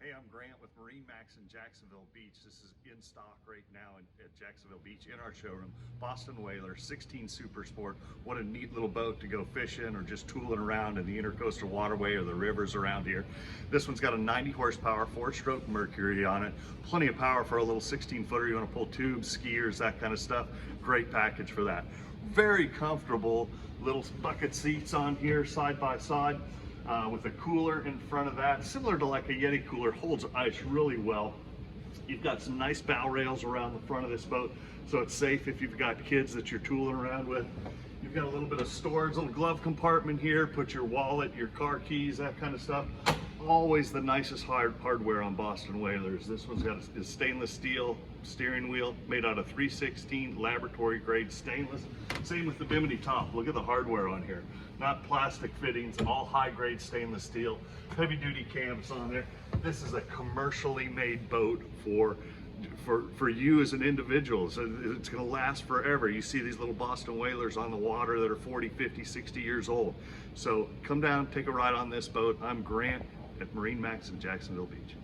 Hey, I'm Grant with MarineMax in Jacksonville Beach. This is in stock right now at Jacksonville Beach in our showroom. Boston Whaler, 16 Super Sport. What a neat little boat to go fishing or just tooling around in the intercoastal waterway or the rivers around here. This one's got a 90 horsepower, 4-stroke Mercury on it. Plenty of power for a little 16-footer. You want to pull tubes, skiers, that kind of stuff. Great package for that. Very comfortable little bucket seats on here, side by side. With a cooler in front of that, similar to like a Yeti cooler, holds ice really well. You've got some nice bow rails around the front of this boat, so it's safe if you've got kids that you're tooling around with. You've got a little bit of storage, little glove compartment here, put your wallet, your car keys, that kind of stuff. Always the nicest hardware on Boston Whalers. This one's got a stainless steel steering wheel made out of 316 laboratory grade stainless. Same with the bimini top. Look at the hardware on here. Not plastic fittings, all high grade stainless steel. Heavy duty cams on there. This is a commercially made boat for you as an individual. So it's going to last forever. You see these little Boston Whalers on the water that are 40, 50, 60 years old. So come down, take a ride on this boat. I'm Grant at MarineMax in Jacksonville Beach.